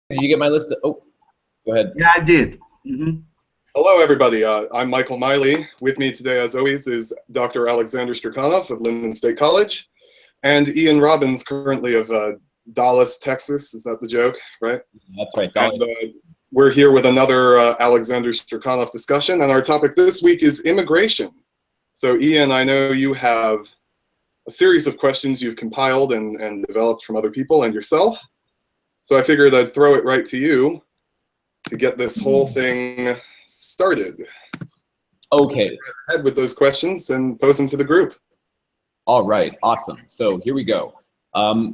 Did you get my list? Oh, go ahead. Yeah, I did. Mm-hmm. Hello, everybody. I'm Michael Miley. With me today, as always, is Dr. Alexandre Strokanov of Linden State College, and Ian Robbins, currently of Dallas, Texas. Is that the joke, right? That's right, Dallas. And, we're here with another Alexandre Strokanov discussion, and our topic this week is immigration. So, Ian, I know you have a series of questions you've compiled and developed from other people and yourself. So I figured I'd throw it right to you to get this whole thing started. Okay. So ahead with those questions and pose them to the group. All right, awesome. So here we go.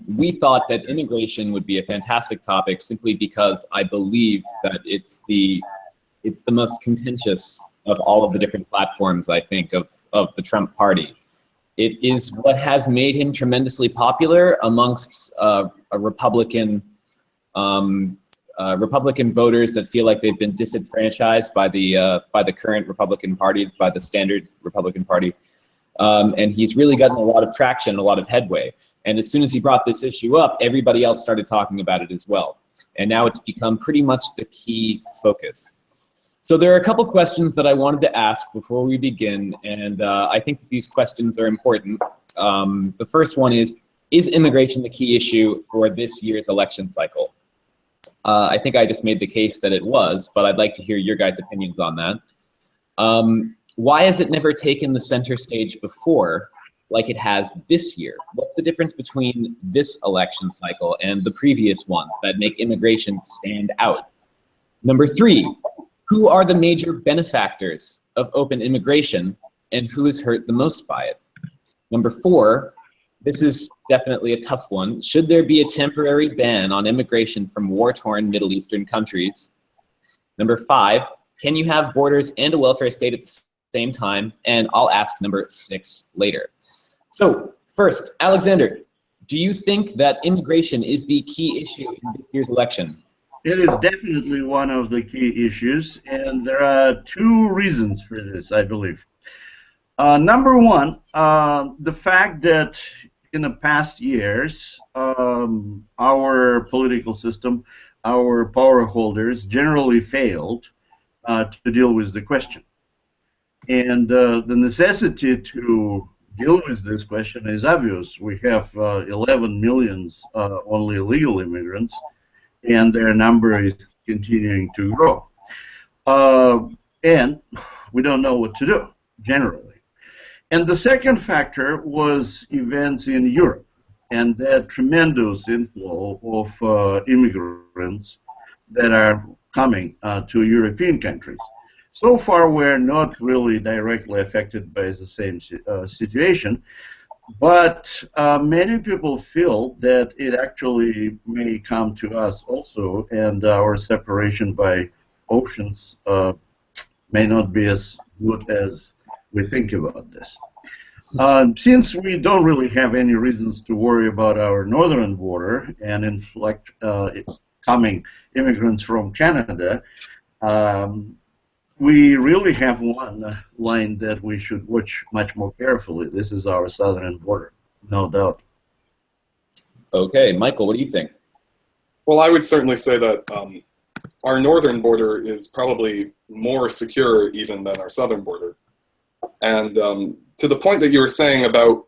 We thought that immigration would be a fantastic topic simply because I believe that it's the most contentious of all of the different platforms, I think, of the Trump party. It is what has made him tremendously popular amongst Republican voters that feel like they've been disenfranchised by the current Republican Party, by the standard Republican Party. And he's really gotten a lot of traction, a lot of headway. And as soon as he brought this issue up, everybody else started talking about it as well. And now it's become pretty much the key focus. So there are a couple questions that I wanted to ask before we begin, and I think that these questions are important. The first one is immigration the key issue for this year's election cycle? I think I just made the case that it was, but I'd like to hear your guys' opinions on that. Why has it never taken the center stage before, like it has this year? What's the difference between this election cycle and the previous one that make immigration stand out? Number 3, who are the major benefactors of open immigration and who is hurt the most by it? Number 4, this is definitely a tough one. Should there be a temporary ban on immigration from war-torn Middle Eastern countries? Number 5, can you have borders and a welfare state at the same time? And I'll ask number 6 later. So first, Alexander, do you think that immigration is the key issue in this year's election? It is definitely one of the key issues, and there are 2 reasons for this, I believe. Number 1, the fact that in the past years, our political system, our power holders generally failed to deal with the question. And the necessity to deal with this question is obvious. We have 11 million only illegal immigrants, and their number is continuing to grow. And we don't know what to do, generally. And the second factor was events in Europe and that tremendous inflow of immigrants that are coming to European countries. So far, we're not really directly affected by the same situation, but many people feel that it actually may come to us also, and our separation by oceans may not be as good as we think about this. Since we don't really have any reasons to worry about our northern border and influx coming immigrants from Canada, we really have one line that we should watch much more carefully. This is our southern border, no doubt. Okay, Michael, what do you think? Well, I would certainly say that our northern border is probably more secure even than our southern border. And to the point that you were saying about,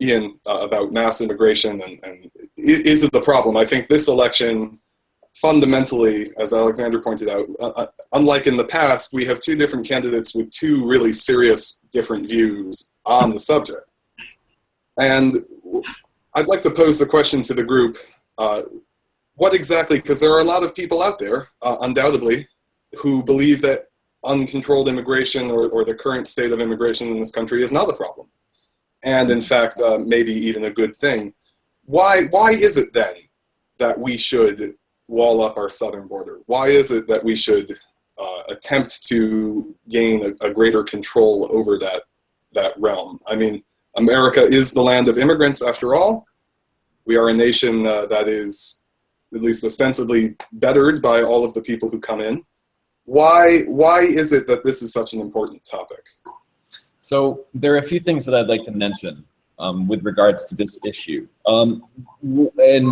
Ian, about mass immigration and is it the problem? I think this election fundamentally, as Alexander pointed out, unlike in the past, we have 2 different candidates with 2 really serious different views on the subject. And I'd like to pose the question to the group, what exactly, because there are a lot of people out there, undoubtedly, who believe that uncontrolled immigration or the current state of immigration in this country is not a problem. And in fact, maybe even a good thing. Why is it then that we should wall up our southern border? Why is it that we should attempt to gain a greater control over that realm? I mean, America is the land of immigrants after all. We are a nation that is at least ostensibly bettered by all of the people who come in. Why is it that this is such an important topic? So there are a few things that I'd like to mention. with regards to this issue. And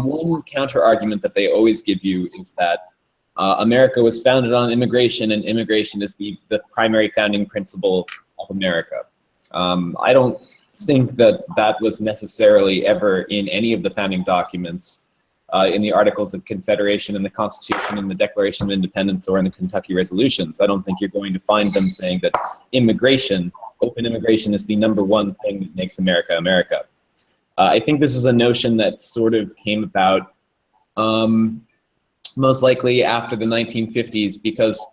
one counter argument that they always give you is that America was founded on immigration, and immigration is the primary founding principle of America. I don't think that that was necessarily ever in any of the founding documents, in the Articles of Confederation, in the Constitution, in the Declaration of Independence, or in the Kentucky Resolutions. I don't think you're going to find them saying that immigration, open immigration, is the #1 thing that makes America America. I think this is a notion that sort of came about most likely after the 1950s, because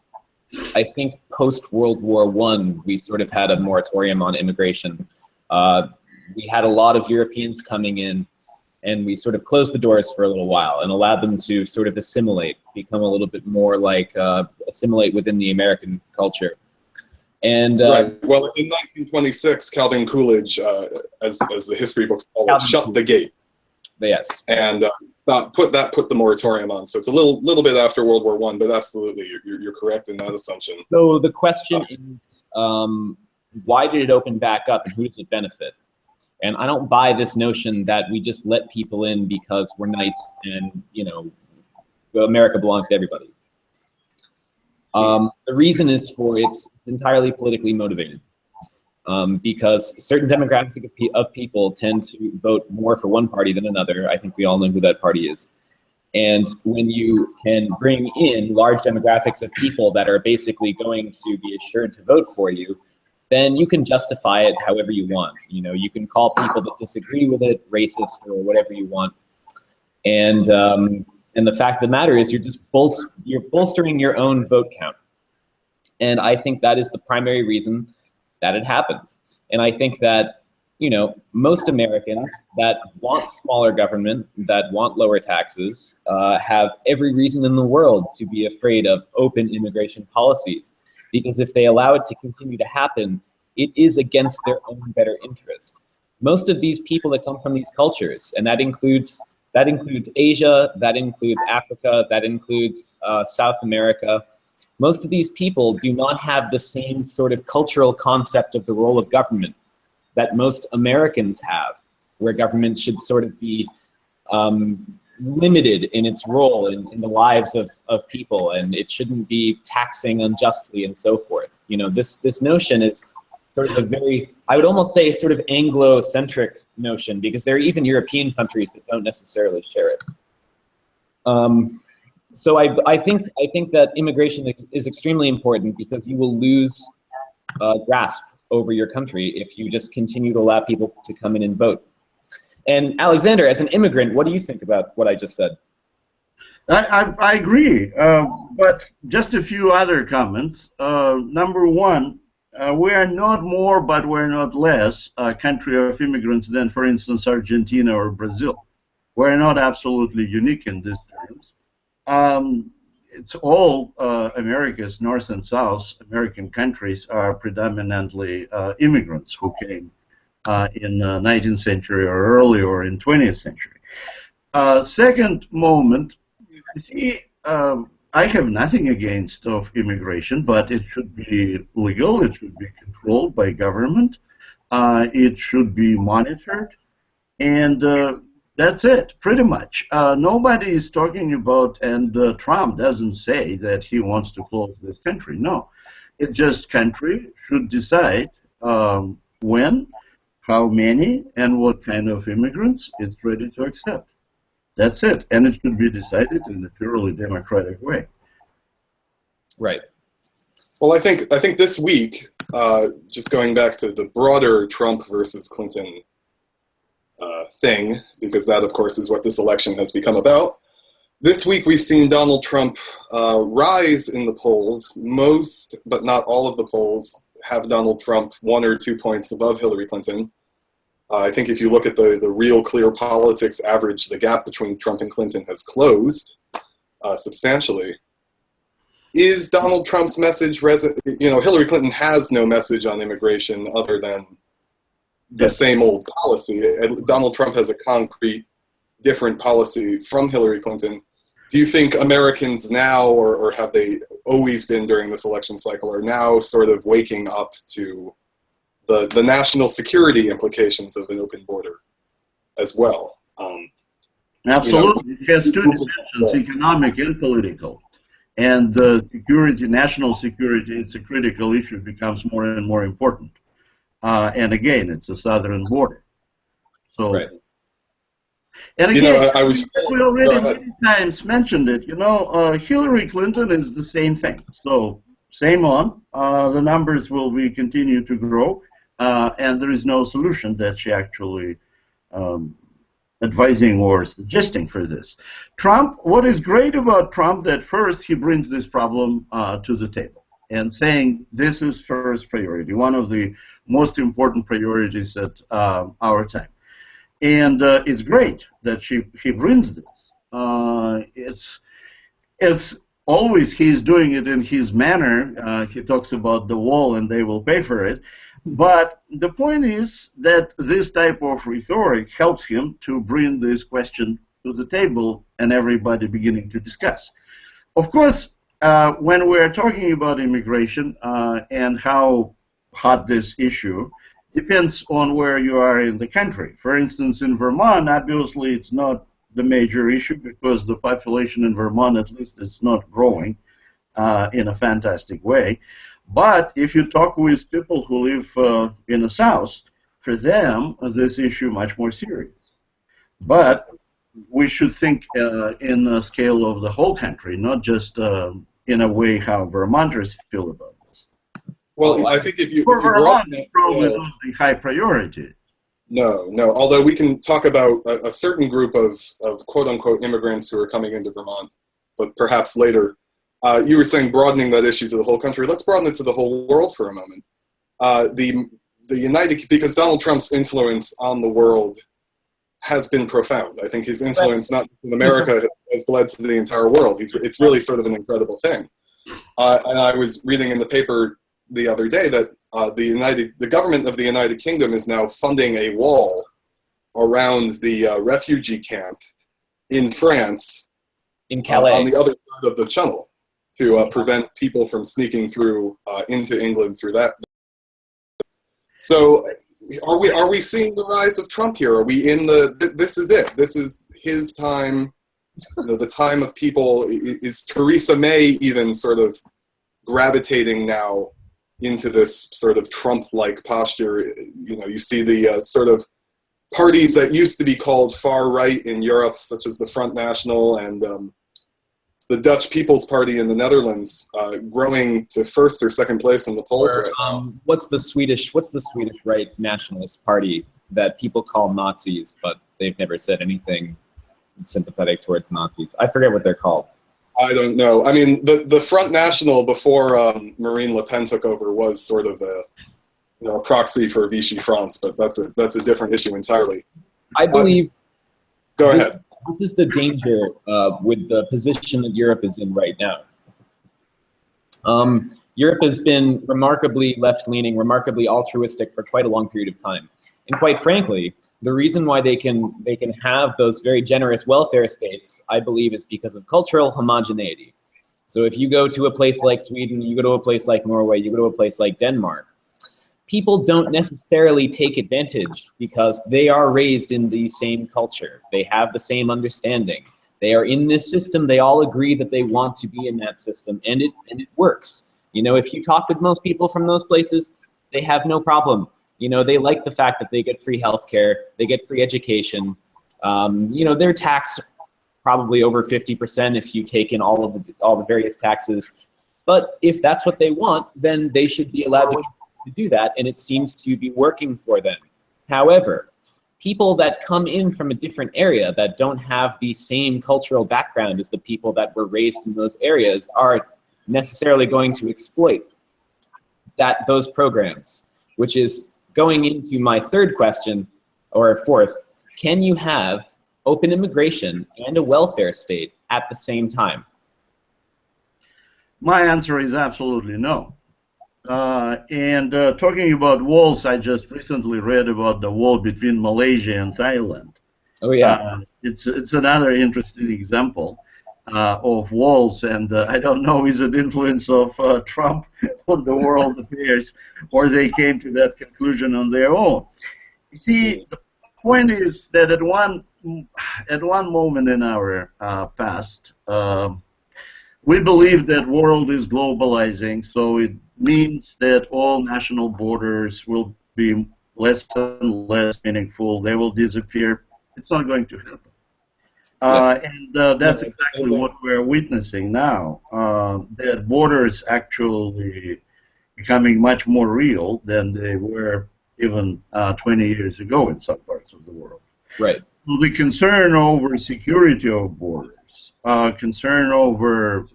I think post-World War I, we sort of had a moratorium on immigration. We had a lot of Europeans coming in, and we sort of closed the doors for a little while and allowed them to sort of assimilate, become a little bit more like assimilate within the American culture. And right. Well, in 1926, Calvin Coolidge, as the history books call it, shut the gate. Yes. And put the moratorium on. So it's a little bit after World War I, but absolutely, you're correct in that assumption. So the question is, why did it open back up, and who does it benefit? And I don't buy this notion that we just let people in because we're nice and, America belongs to everybody. The reason is it's entirely politically motivated, because certain demographics of people tend to vote more for one party than another. I think we all know who that party is. And when you can bring in large demographics of people that are basically going to be assured to vote for you, then you can justify it however you want. You can call people that disagree with it racist or whatever you want. And the fact of the matter is you're bolstering your own vote count. And I think that is the primary reason that it happens. And I think that, most Americans that want smaller government, that want lower taxes, have every reason in the world to be afraid of open immigration policies. Because if they allow it to continue to happen, it is against their own better interest. Most of these people that come from these cultures, and that includes Asia, that includes Africa, that includes South America, most of these people do not have the same sort of cultural concept of the role of government that most Americans have, where government should sort of be limited in its role in the lives of people, and it shouldn't be taxing unjustly and so forth. This notion is sort of a very, I would almost say, sort of Anglo-centric notion, because there are even European countries that don't necessarily share it. So I think that immigration is extremely important, because you will lose grasp over your country if you just continue to allow people to come in and vote. And Alexander, as an immigrant, what do you think about what I just said? I agree, but just a few other comments. Number one, we are not more, but we're not less a country of immigrants than, for instance, Argentina or Brazil. We're not absolutely unique in these terms. It's all America's North and South American countries are predominantly immigrants who came in 19th century or earlier, or in 20th century. Second moment, you see, I have nothing against of immigration, but it should be legal, it should be controlled by government, it should be monitored, and that's it, pretty much. Nobody is talking about, and Trump doesn't say that he wants to close this country. No, it just country should decide when, how many, and what kind of immigrants it's ready to accept. That's it, and it should be decided in a purely democratic way. Right. Well, I think this week, just going back to the broader Trump versus Clinton thing, because that, of course, is what this election has become about. This week, we've seen Donald Trump rise in the polls. Most, but not all of the polls, have Donald Trump 1 or 2 points above Hillary Clinton. I think if you look at the Real Clear Politics average, the gap between Trump and Clinton has closed substantially. Is Donald Trump's message Hillary Clinton has no message on immigration other than the same old policy. Donald Trump has a concrete, different policy from Hillary Clinton. Do you think Americans now, or have they always been during this election cycle, are now sort of waking up to the national security implications of an open border? as well. Absolutely. It has two dimensions, economic and political. And security, national security, it's a critical issue, becomes more and more important. And again, it's a southern border. So, right. And again, we already many times mentioned it. Hillary Clinton is the same thing. So same on. The numbers will continue to grow, and there is no solution that she actually advising or suggesting for this. Trump. What is great about Trump that first he brings this problem to the table and saying this is first priority, one of the most important priorities at our time. And it's great that he brings this. It's always he's doing it in his manner. He talks about the wall and they will pay for it. But the point is that this type of rhetoric helps him to bring this question to the table and everybody beginning to discuss. Of course, when we're talking about immigration and how hot this issue, depends on where you are in the country. For instance, in Vermont, obviously it's not the major issue because the population in Vermont, at least, is not growing in a fantastic way. But if you talk with people who live in the South, for them, this issue is much more serious. But we should think in the scale of the whole country, not just in a way how Vermonters feel about this. Well, I think if you Vermont is probably not the high priority. No. Although we can talk about a certain group of quote-unquote immigrants who are coming into Vermont, but perhaps later. You were saying broadening that issue to the whole country. Let's broaden it to the whole world for a moment. Because Donald Trump's influence on the world has been profound. I think his influence, not in America, has bled to the entire world. It's really sort of an incredible thing. And I was reading in the paper the other day that the government of the United Kingdom is now funding a wall around the refugee camp in France, in Calais, on the other side of the Channel, to prevent people from sneaking through into England through that. So, are we seeing the rise of Trump here? Are we in this is it? This is his time. The time of people. Is Theresa May even sort of gravitating now into this sort of Trump-like posture? You see the sort of parties that used to be called far right in Europe, such as the Front National and the Dutch People's Party in the Netherlands, growing to first or second place in the polls right now. What's the Swedish right nationalist party that people call Nazis, but they've never said anything sympathetic towards Nazis? I forget what they're called. I don't know. I mean, the Front National before Marine Le Pen took over was sort of a proxy for Vichy France, but that's a different issue entirely. I believe. Go ahead. This is the danger with the position that Europe is in right now. Europe has been remarkably left-leaning, remarkably altruistic for quite a long period of time, and quite frankly, the reason why they can have those very generous welfare states, I believe, is because of cultural homogeneity. So if you go to a place like Sweden, you go to a place like Norway, you go to a place like Denmark, people don't necessarily take advantage because they are raised in the same culture. They have the same understanding. They are in this system. They all agree that they want to be in that system, and it works. If you talk with most people from those places, they have no problem. They like the fact that they get free healthcare, they get free education. They're taxed probably over 50% if you take in all the various taxes. But if that's what they want, then they should be allowed to do that, and it seems to be working for them. However, people that come in from a different area that don't have the same cultural background as the people that were raised in those areas are necessarily going to exploit those programs, which is going into my third question, or fourth. Can you have open immigration and a welfare state at the same time? My answer is absolutely no. Talking about walls, I just recently read about the wall between Malaysia and Thailand. Oh yeah, it's another interesting example of walls, and I don't know, is it influence of Trump on the world affairs, or they came to that conclusion on their own. You see, point is that at one moment in our past, we believe that world is globalizing, so it means that all national borders will be less and less meaningful. They will disappear. It's not going to happen. And that's exactly what we're witnessing now, that borders actually becoming much more real than they were even 20 years ago in some parts of the world. Right. So the concern over security of borders, concern over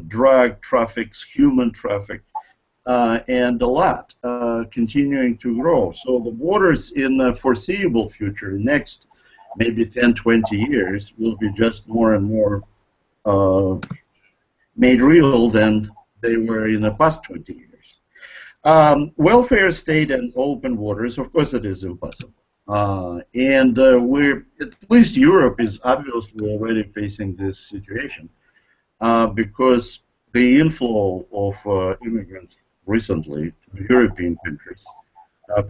drug traffics, human traffic, and a lot continuing to grow. So the borders in the foreseeable future, next maybe 10, 20 years, will be just more and more made real than they were in the past 20 years. Welfare state and open borders, of course it is impossible. And at least Europe is obviously already facing this situation because the inflow of immigrants recently to the European countries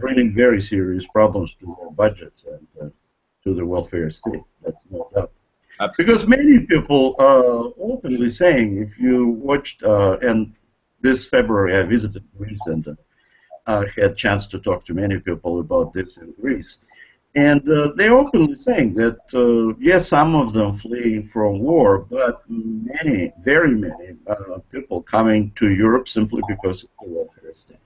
bringing very serious problems to their budgets and to the welfare state. That's no doubt. Absolutely. Because many people openly saying, if you watched, and this February I visited Greece and had a chance to talk to many people about this in Greece. And they're openly saying that, yes, some of them fleeing from war, but many, very many people coming to Europe simply because of the welfare state.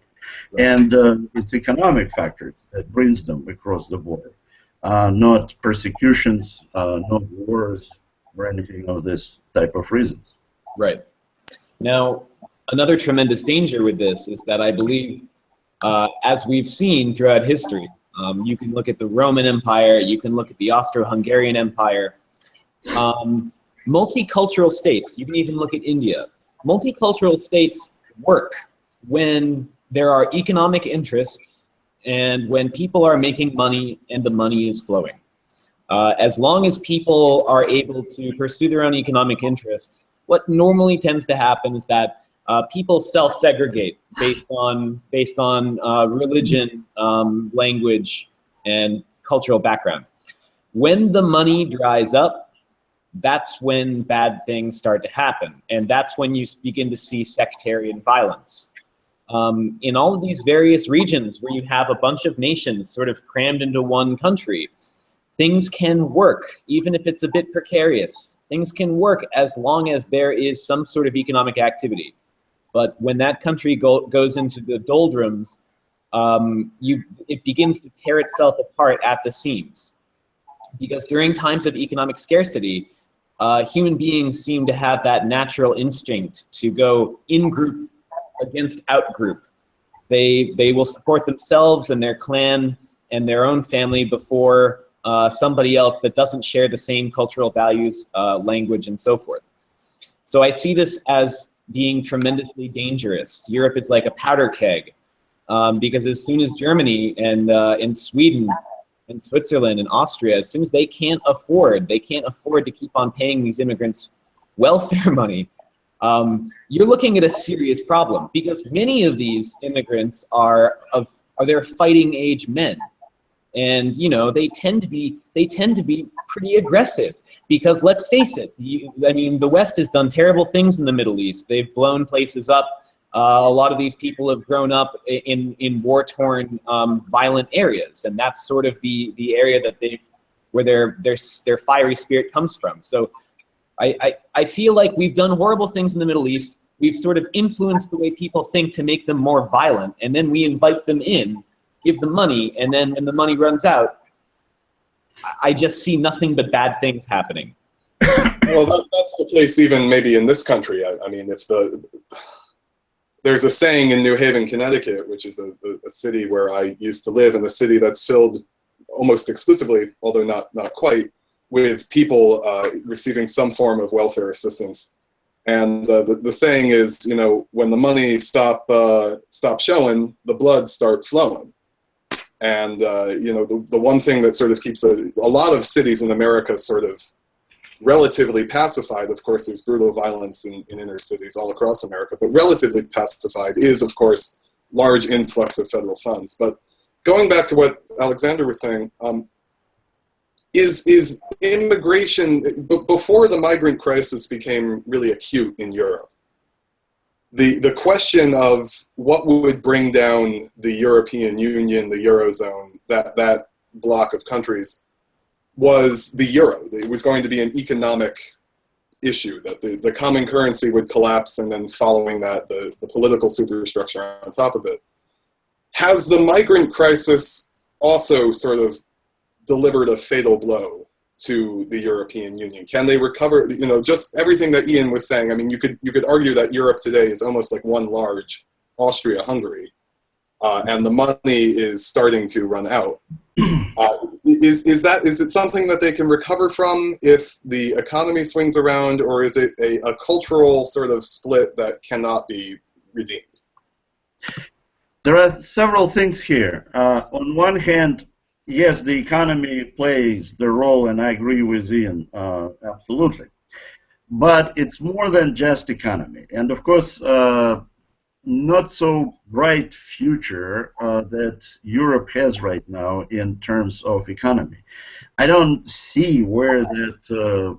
Right. And it's economic factors that brings them across the border, not persecutions, not wars, or anything of this type of reasons. Right. Now, another tremendous danger with this is that I believe, as we've seen throughout history, you can look at the Roman Empire, you can look at the Austro-Hungarian Empire, multicultural states, you can even look at India. Multicultural states work when there are economic interests and when people are making money and the money is flowing. As long as people are able to pursue their own economic interests, what normally tends to happen is that people self-segregate based on religion, language, and cultural background. When the money dries up, that's when bad things start to happen, and that's when you begin to see sectarian violence. In all of these various regions where you have a bunch of nations sort of crammed into one country, things can work, even if it's a bit precarious. Things can work as long as there is some sort of economic activity. But when that country goes into the doldrums, it begins to tear itself apart at the seams. Because during times of economic scarcity, human beings seem to have that natural instinct to go in-group against out-group. They will support themselves and their clan and their own family before somebody else that doesn't share the same cultural values, language, and so forth. So I see this as being tremendously dangerous. Europe is like a powder keg, because as soon as Germany and Sweden and Switzerland and Austria, as soon as they can't afford to keep on paying these immigrants welfare money, you're looking at a serious problem, because many of these immigrants are they're fighting age men. And they tend to be pretty aggressive, because let's face it, the West has done terrible things in the Middle East. They've blown places up. A lot of these people have grown up in war-torn, violent areas, and that's sort of the area that where their fiery spirit comes from. So I feel like we've done horrible things in the Middle East. We've sort of influenced the way people think to make them more violent, and then we invite them in, give them money, and then when the money runs out, I just see nothing but bad things happening. Well, that's the case even maybe in this country. I mean, there's a saying in New Haven, Connecticut, which is a city where I used to live, and a city that's filled almost exclusively, although not quite, with people receiving some form of welfare assistance. And the saying is, when the money stop showing, the blood start flowing. And the one thing that sort of keeps a lot of cities in America sort of relatively pacified, of course there's brutal violence in inner cities all across America, but relatively pacified is, of course, large influx of federal funds. But going back to what Alexander was saying, is immigration, before the migrant crisis became really acute in Europe, the question of what would bring down the European Union, the Eurozone, that block of countries, was the euro. It was going to be an economic issue, that the common currency would collapse, and then following that, the political superstructure on top of it. Has the migrant crisis also sort of delivered a fatal blow to the European Union? Can they recover, just everything that Ian was saying? I mean, you could argue that Europe today is almost like one large Austria-Hungary, and the money is starting to run out. Is it something that they can recover from if the economy swings around, or is it a cultural sort of split that cannot be redeemed? There are several things here. On one hand, yes, the economy plays the role, and I agree with Ian, absolutely. But it's more than just economy. And of course, not so bright future that Europe has right now in terms of economy. I don't see where that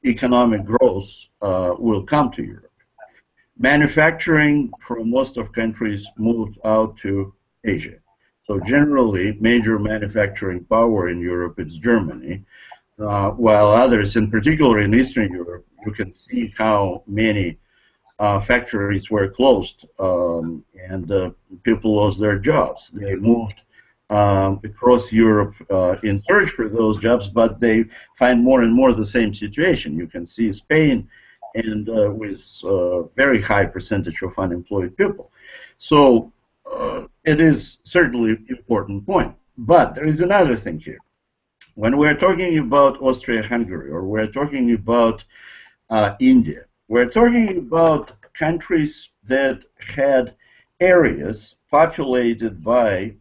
economic growth will come to Europe. Manufacturing from most of countries moved out to Asia. So generally, major manufacturing power in Europe is Germany, while others, in particular in Eastern Europe, you can see how many factories were closed, and people lost their jobs. They moved across Europe in search for those jobs, but they find more and more the same situation. You can see Spain, and with a very high percentage of unemployed people. So it is certainly an important point. But there is another thing here. When we're talking about Austria-Hungary, or we're talking about India, we're talking about countries that had areas populated by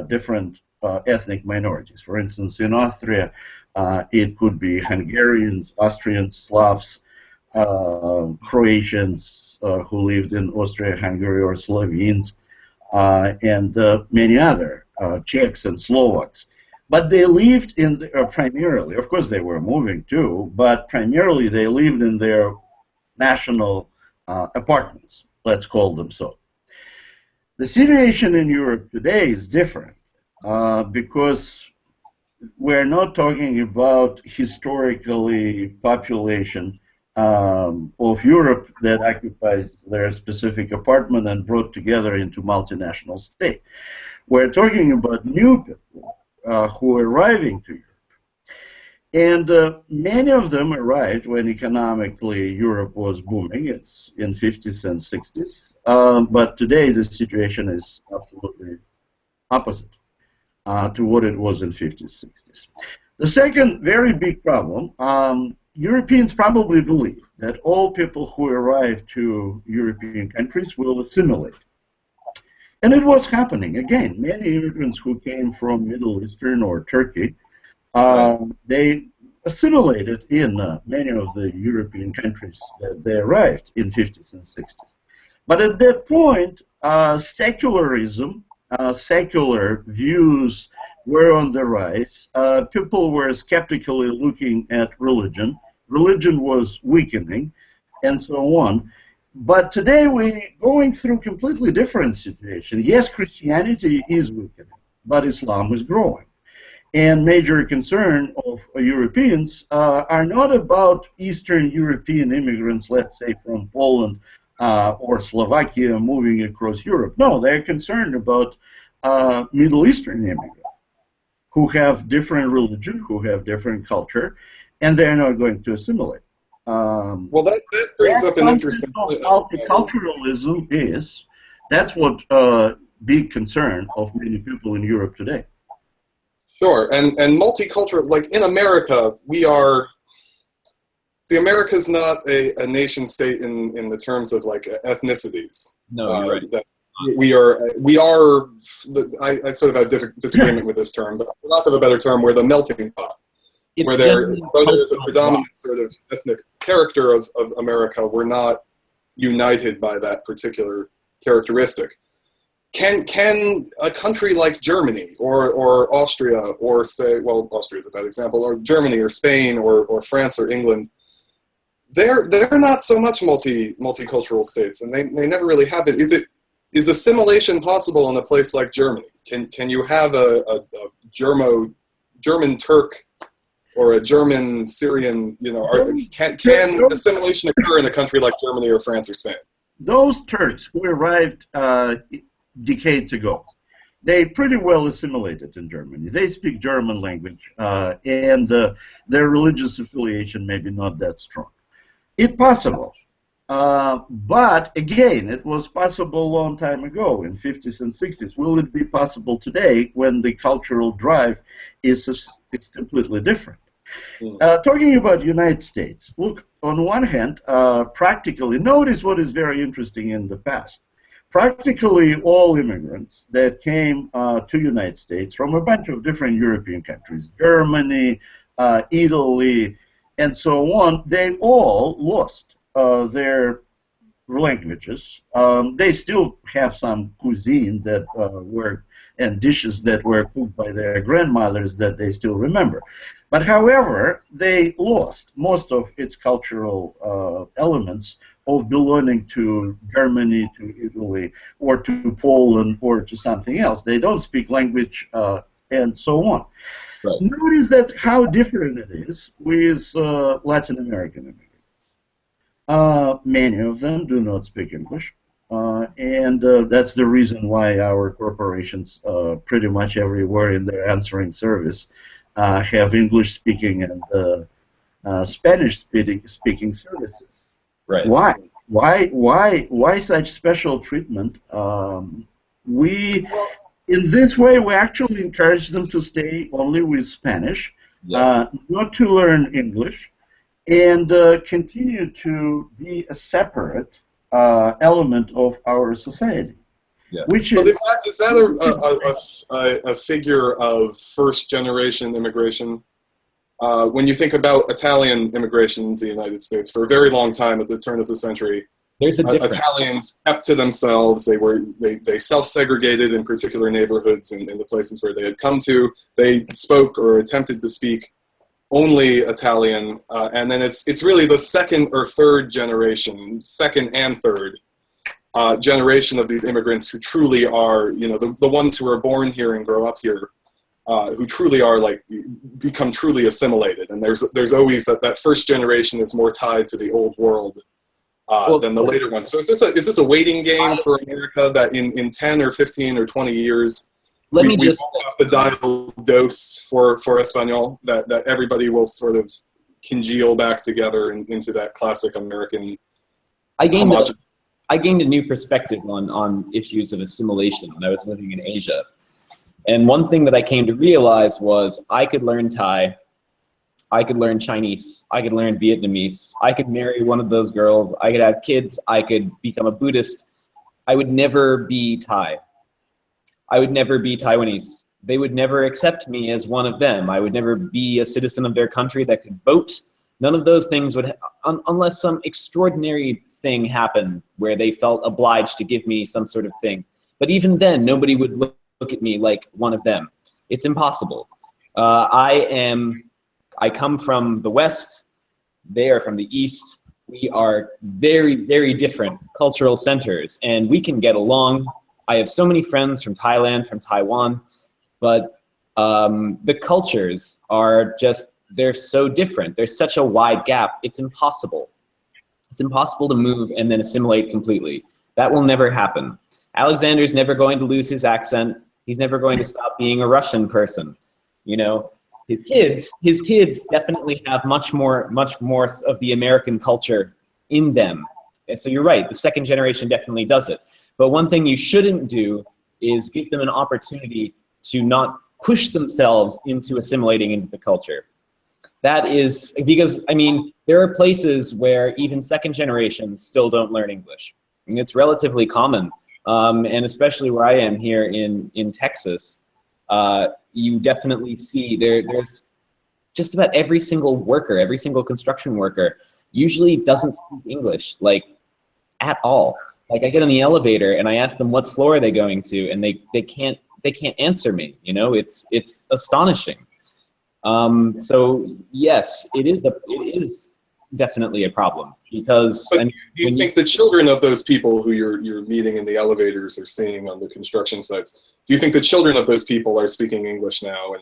different ethnic minorities. For instance, in Austria, it could be Hungarians, Austrians, Slavs, Croatians who lived in Austria-Hungary, or Slovenes, and many other, Czechs and Slovaks. But they lived in, primarily, of course they were moving too, but primarily they lived in their national apartments, let's call them so. The situation in Europe today is different because we're not talking about historically population of Europe that occupies their specific apartment and brought together into multinational state. We're talking about new people who are arriving to Europe. And many of them arrived when economically Europe was booming. It's in 50s and 60s. But today the situation is absolutely opposite to what it was in 50s, 60s. The second very big problem, Europeans probably believe that all people who arrive to European countries will assimilate. And it was happening. Again, many immigrants who came from Middle Eastern or Turkey, they assimilated in many of the European countries that they arrived in 50s and 60s. But at that point, secularism, secular views were on the rise. People were skeptically looking at religion. Religion was weakening, and so on. But today we're going through a completely different situation. Yes, Christianity is weakening, but Islam is growing. And major concern of Europeans are not about Eastern European immigrants, let's say from Poland or Slovakia moving across Europe. No, they're concerned about Middle Eastern immigrants who have different religion, who have different culture, and they're not going to assimilate. Well, that brings up an interesting point. Multiculturalism is, that's what big concern of many people in Europe today. Sure, and multicultural, like in America, we are, see, America's not a nation state in the terms of like ethnicities. No, you're right. That we are, I sort of have disagreement with this term, but for lack of a better term, we're the melting pot. Where there is a predominant sort of ethnic character of America, we're not united by that particular characteristic. can a country like Germany or Austria, or say, well, Austria is a bad example, or Germany or Spain or France or England, they're not so much multicultural states, and they never really have it. Is assimilation possible in a place like Germany? Can you have a German Turk or a German Syrian, can assimilation occur in a country like Germany or France or Spain? Those Turks who arrived decades ago, they pretty well assimilated in Germany. They speak German language, and their religious affiliation maybe not that strong. It's possible. But again, it was possible a long time ago, in 50s and 60s. Will it be possible today when the cultural drive is completely different? Talking about United States, look, on one hand, practically, notice what is very interesting in the past. Practically all immigrants that came to United States from a bunch of different European countries, Germany, Italy, and so on, they all lost their languages. They still have some cuisine that and dishes that were cooked by their grandmothers that they still remember. But however, they lost most of its cultural elements of belonging to Germany, to Italy, or to Poland, or to something else. They don't speak language and so on. Right. Notice that how different it is with Latin American immigrants. Many of them do not speak English, and that's the reason why our corporations pretty much everywhere in their answering service have English-speaking and Spanish-speaking services. Right. Why? Why such special treatment? In this way, we actually encourage them to stay only with Spanish, yes, not to learn English, and continue to be a separate element of our society. Yes. Which is that a figure of first-generation immigration? When you think about Italian immigration into the United States, for a very long time at the turn of the century, Italians kept to themselves. They self-segregated in particular neighborhoods in the places where they had come to. They spoke or attempted to speak only Italian, and then it's really the second or third generation, second and third generation of these immigrants who truly are, the ones who are born here and grow up here, who truly are become truly assimilated. And there's always that first generation is more tied to the old world than the later ones. So is this a waiting game for America that in 10 or 15 or 20 years we won't have the dial dose for Espanol, that everybody will sort of congeal back together into that classic American I gained a new perspective on issues of assimilation when I was living in Asia. And one thing that I came to realize was I could learn Thai, I could learn Chinese, I could learn Vietnamese, I could marry one of those girls, I could have kids, I could become a Buddhist. I would never be Thai. I would never be Taiwanese. They would never accept me as one of them. I would never be a citizen of their country that could vote. None of those things would, unless some extraordinary thing happened where they felt obliged to give me some sort of thing. But even then, nobody would look at me like one of them. It's impossible. I come from the West. They are from the East. We are very, very different cultural centers, and we can get along. I have so many friends from Thailand, from Taiwan, but the cultures are just, they're so different. There's such a wide gap. It's impossible. It's impossible to move and then assimilate completely. That will never happen. Alexander's never going to lose his accent. He's never going to stop being a Russian person. His kids definitely have much more of the American culture in them. And so you're right, the second generation definitely does it. But one thing you shouldn't do is give them an opportunity to not push themselves into assimilating into the culture. That is because, there are places where even second generations still don't learn English. And it's relatively common. And especially where I am here in Texas, you definitely see there's just about every single worker, every single construction worker usually doesn't speak English, at all. Like I get in the elevator and I ask them what floor are they going to, and they can't answer me. You know, it's astonishing. So yes, it is definitely a problem because. But do you think the children of those people who you're meeting in the elevators or seeing on the construction sites, do you think the children of those people are speaking English now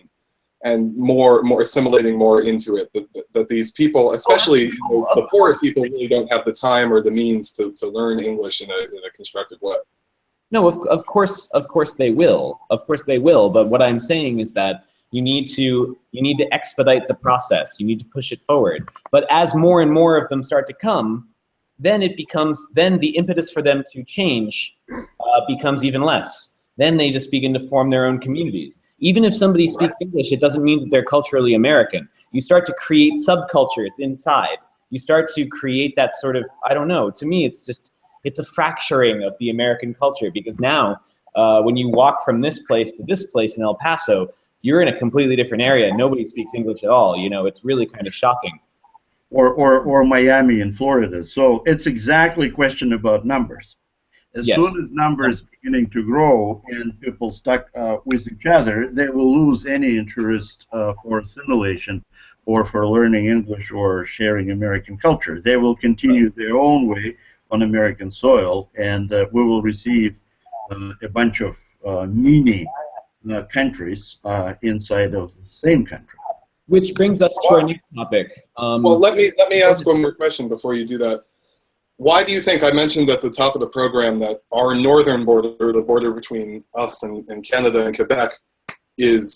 and more assimilating more into it? That these people, especially the poorer people, really don't have the time or the means to learn English in a constructive way. No, of course they will. Of course they will. But what I'm saying is that you need to expedite the process. You need to push it forward. But as more and more of them start to come, then the impetus for them to change becomes even less. Then they just begin to form their own communities. Even if somebody speaks English, it doesn't mean that they're culturally American. You start to create subcultures inside. You start to create that sort of, I don't know, to me it's a fracturing of the American culture, because now when you walk from this place to this place in El Paso, you're in a completely different area. Nobody speaks English at all. You know, it's really kind of shocking. Or Miami in Florida. So it's exactly a question about numbers. As soon as numbers beginning to grow and people stuck with each other, they will lose any interest for assimilation or for learning English or sharing American culture. They will continue their own way on American soil, and we will receive a bunch of mini countries inside of the same country. Which brings us to our next topic. Well, let me ask one more question before you do that. Why do you think, I mentioned at the top of the program that our northern border, the border between us and Canada and Quebec, is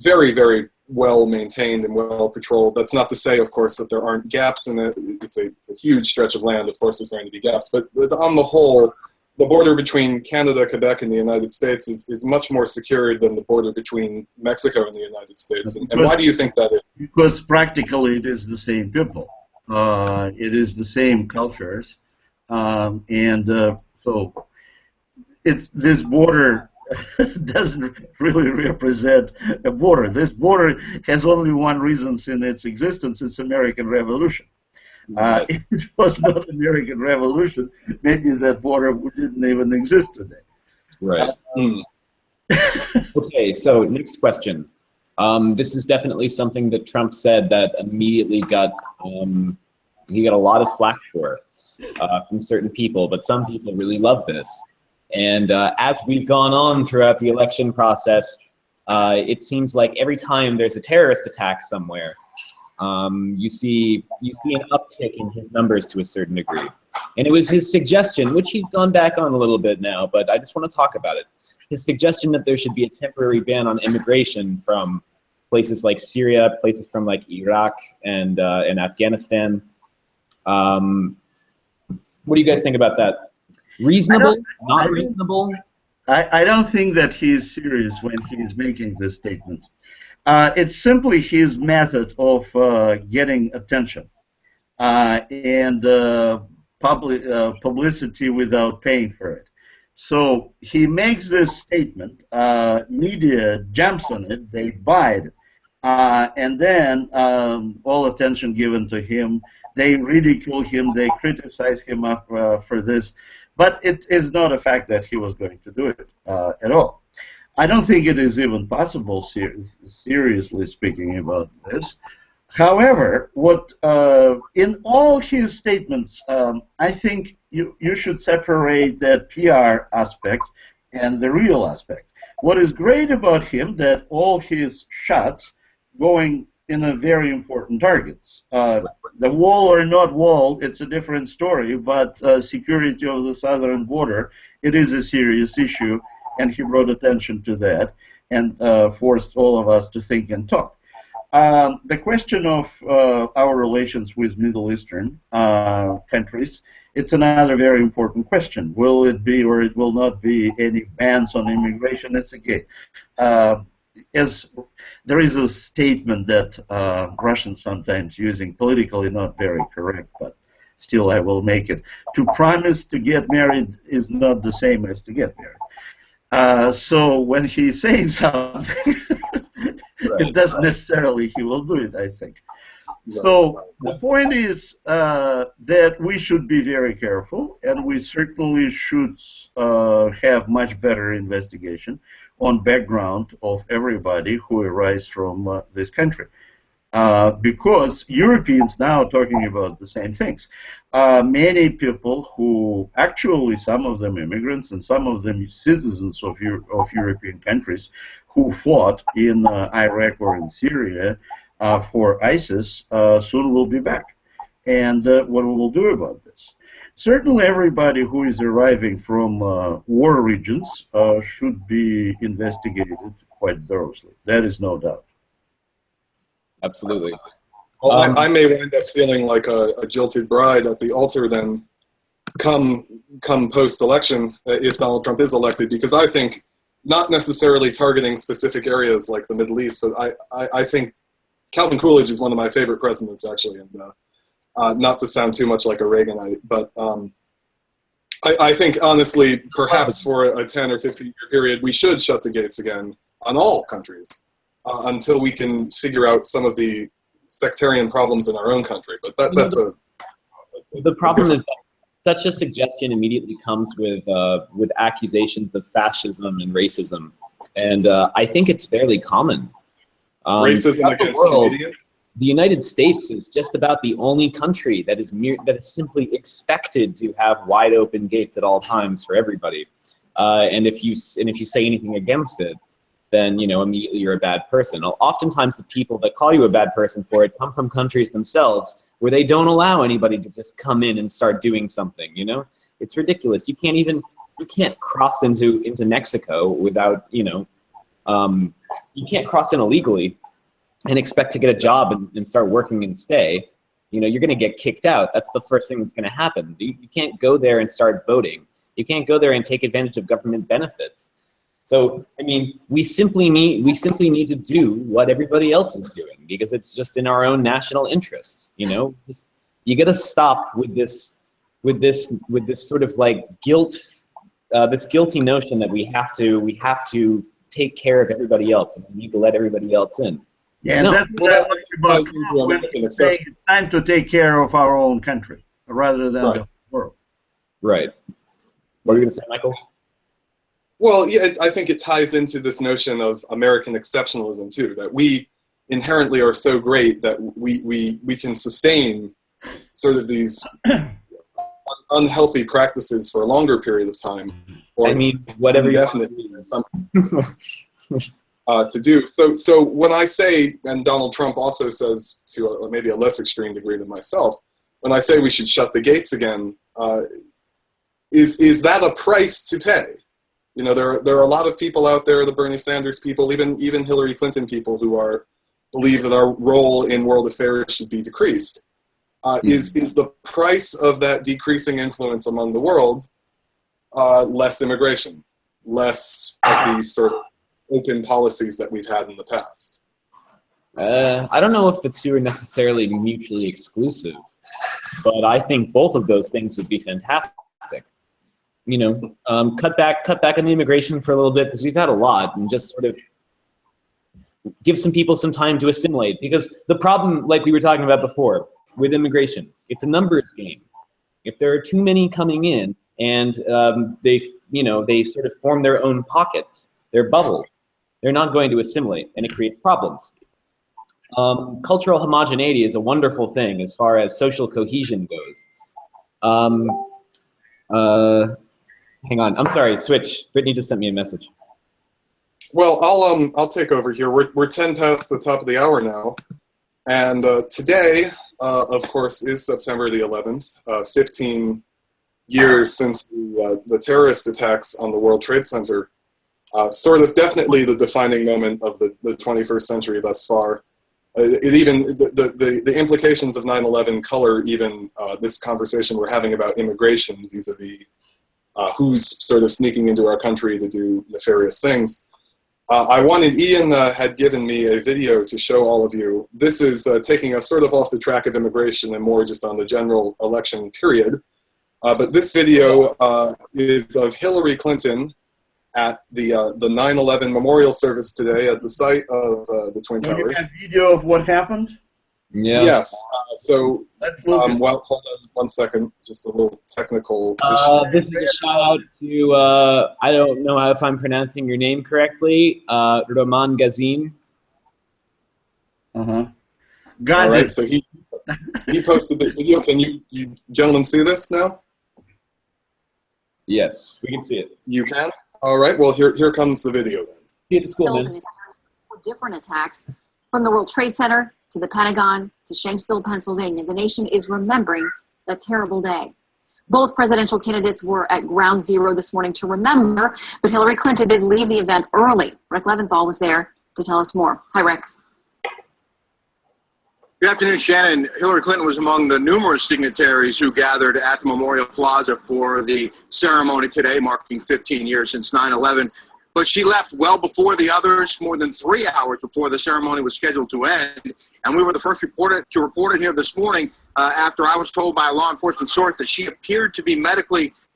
very, very well maintained and well patrolled? That's not to say, of course, that there aren't gaps in it. It's a huge stretch of land. Of course, there's going to be gaps. But on the whole, the border between Canada, Quebec, and the United States is much more secured than the border between Mexico and the United States. And why do you think that is? Because practically it is the same people. It is the same cultures. So this border doesn't really represent a border. This border has only one reason in its existence. It's American Revolution. If it was not American Revolution, maybe that border didn't even exist today. Right. Okay, so next question. This is definitely something that Trump said that immediately he got a lot of flack for from certain people, but some people really love this. And as we've gone on throughout the election process, it seems like every time there's a terrorist attack somewhere, you see an uptick in his numbers to a certain degree. And it was his suggestion, which he's gone back on a little bit now, but I just want to talk about it. His suggestion that there should be a temporary ban on immigration from places like Syria, places from like Iraq and Afghanistan. What do you guys think about that? Reasonable? Not reasonable? I don't think that he's serious when he's making this statement. It's simply his method of getting attention and publicity without paying for it. So he makes this statement, media jumps on it, they buy it, and then all attention given to him. They ridicule him, they criticize him for this, but it is not a fact that he was going to do it at all. I don't think it is even possible, seriously speaking, about this. However, in all his statements, I think you should separate that PR aspect and the real aspect. What is great about him that all his shots going in a very important targets. The wall or not wall, it's a different story, but security of the southern border, it is a serious issue, and he brought attention to that and forced all of us to think and talk. The question of our relations with Middle Eastern countries, it's another very important question. Will it be or it will not be any bans on immigration? It's okay. As there is a statement that Russians sometimes using, politically not very correct, but still I will make it. To promise to get married is not the same as to get married. So when he's saying something, it doesn't necessarily he will do it, I think. So the point is that we should be very careful, and we certainly should have much better investigation on background of everybody who arrives from this country. Because Europeans now are talking about the same things. Many people who actually, some of them immigrants and some of them citizens of European countries who fought in Iraq or in Syria for ISIS soon will be back. And what we will do about this? Certainly everybody who is arriving from war regions should be investigated quite thoroughly. That is no doubt. Absolutely. Well, I may wind up feeling like a jilted bride at the altar then come post-election if Donald Trump is elected, because I think not necessarily targeting specific areas like the Middle East, but I think Calvin Coolidge is one of my favorite presidents, actually, and not to sound too much like a Reaganite, but I think, honestly, perhaps for a 10 or 15-year period, we should shut the gates again on all countries. Until we can figure out some of the sectarian problems in our own country. But that's the problem is that such a suggestion immediately comes with accusations of fascism and racism, and I think it's fairly common. Racism against Canadians? The United States is just about the only country that is simply expected to have wide open gates at all times for everybody, and if you say anything against it, then immediately you're a bad person. Oftentimes the people that call you a bad person for it come from countries themselves where they don't allow anybody to just come in and start doing something, It's ridiculous. You can't cross into Mexico without, you can't cross in illegally and expect to get a job and start working and stay. You're going to get kicked out. That's the first thing that's going to happen. You can't go there and start voting. You can't go there and take advantage of government benefits. So, we simply need to do what everybody else is doing because it's just in our own national interest. You got to stop with this sort of like guilt, this guilty notion that we have to take care of everybody else and we need to let everybody else in. Yeah, that's what I like about Trump, when we say it's time to take care of our own country rather than the world. Right. What are you going to say, Michael? Well, yeah, I think it ties into this notion of American exceptionalism too, that we inherently are so great that we can sustain sort of these unhealthy practices for a longer period of time, or whatever definitely to do. So when I say, and Donald Trump also says to maybe a less extreme degree than myself, when I say we should shut the gates again, is that a price to pay? There are a lot of people out there, the Bernie Sanders people, even Hillary Clinton people, who believe that our role in world affairs should be decreased. Is the price of that decreasing influence among the world less immigration, less of these sort of open policies that we've had in the past? I don't know if the two are necessarily mutually exclusive, but I think both of those things would be fantastic. Cut back on the immigration for a little bit because we've had a lot, and just sort of give some people some time to assimilate. Because the problem, like we were talking about before, with immigration, it's a numbers game. If there are too many coming in and they sort of form their own pockets, their bubbles, they're not going to assimilate, and it creates problems. Cultural homogeneity is a wonderful thing as far as social cohesion goes. Hang on, I'm sorry, switch. Brittany just sent me a message. Well, I'll take over here. We're 10 past the top of the hour now, and today, of course, is September the 11th, 15 years since the terrorist attacks on the World Trade Center. Sort of definitely the defining moment of the 21st century thus far. The implications of 9/11 color even this conversation we're having about immigration vis-a-vis who's sort of sneaking into our country to do nefarious things. I wanted, Ian had given me a video to show all of you. This is taking us sort of off the track of immigration and more just on the general election period. But this video is of Hillary Clinton at the 9/11 memorial service today at the site of the Twin Towers. You have video of what happened? Yeah. Yes. So, Let's look at well, hold on 1 second. Just a little technical issue. This is a shout out to, I don't know if I'm pronouncing your name correctly, Roman Gazim. All All right, right. so he posted this video. Can you gentlemen see this now? Yes, we can see it. You can? All right, well, here comes the video then. Be at the school, man. Different attacks from the World Trade Center to the Pentagon to Shanksville, Pennsylvania. The nation is remembering that terrible day. Both presidential candidates were at ground zero this morning to remember, but Hillary Clinton did leave the event early. Rick Leventhal was there to tell us more. Hi, Rick. Good afternoon, Shannon. Hillary Clinton was among the numerous dignitaries who gathered at the Memorial Plaza for the ceremony today, marking 15 years since 9/11. But she left well before the others, more than 3 hours before the ceremony was scheduled to end. And we were the first to report it here this morning after I was told by a law enforcement source that she appeared to be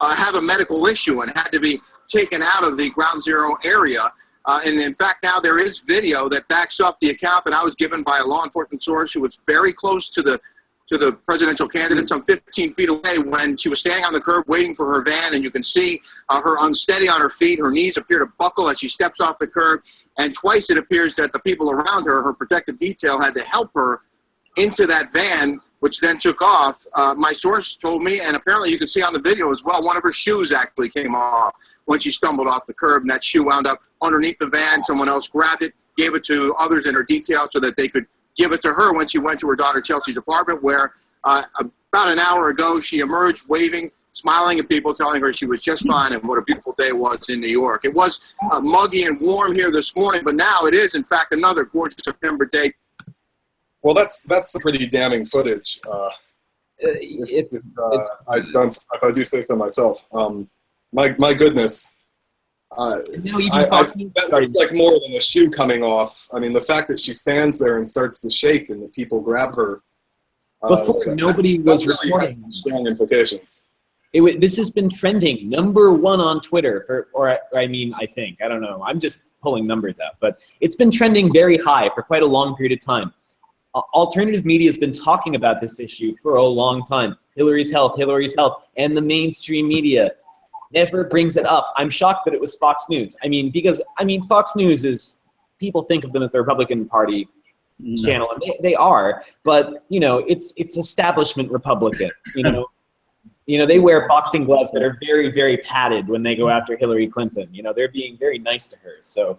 have a medical issue and had to be taken out of the ground zero area. And in fact, now there is video that backs up the account that I was given by a law enforcement source who was very close to the presidential candidate, some 15 feet away, when she was standing on the curb waiting for her van, and you can see her unsteady on her feet. Her knees appear to buckle as she steps off the curb, and twice it appears that the people around her, her protective detail, had to help her into that van, which then took off. My source told me, and apparently you can see on the video as well, one of her shoes actually came off when she stumbled off the curb, and that shoe wound up underneath the van. Someone else grabbed it, gave it to others in her detail so that they could give it to her when she went to her daughter Chelsea's apartment, where about an hour ago she emerged waving, smiling at people, telling her she was just fine and what a beautiful day it was in New York. It was muggy and warm here this morning, but now it is, in fact, another gorgeous September day. Well, that's pretty damning footage. If I do say so myself. My goodness. That's like more than a shoe coming off. I mean, the fact that she stands there and starts to shake and the people grab her. Before nobody was really recording. has some strong implications. This has been trending #1 on Twitter I think, I don't know. I'm just pulling numbers out, but it's been trending very high for quite a long period of time. Alternative media has been talking about this issue for a long time. Hillary's health, and the mainstream media never brings it up. I'm shocked that it was Fox News. Because Fox News is, people think of them as the Republican Party channel, and they are, but it's establishment Republican. They wear boxing gloves that are very, very padded when they go after Hillary Clinton. They're being very nice to her. So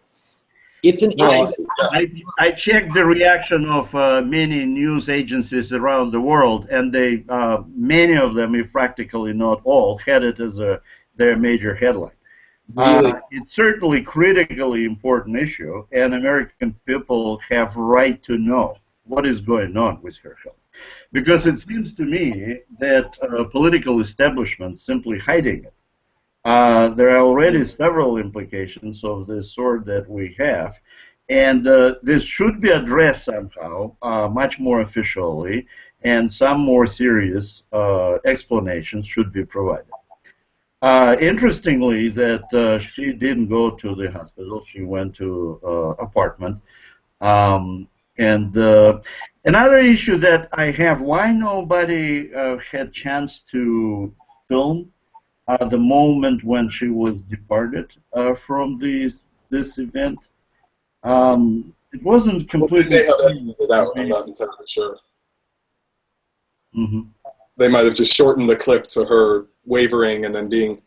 it's an issue. I checked the reaction of many news agencies around the world, and they many of them, if practically not all, had it as their major headline. Really? It's certainly a critically important issue, and American people have right to know what is going on with her health. Because it seems to me that political establishment simply hiding it. There are already several implications of this sort that we have, and this should be addressed somehow, much more officially, and some more serious explanations should be provided. Interestingly, that she didn't go to the hospital; she went to apartment. And another issue that I have: why nobody had chance to film the moment when she was departed from this event? It wasn't completely. They have edited it out. I'm not entirely sure. Mm-hmm. They might have just shortened the clip to her wavering and then being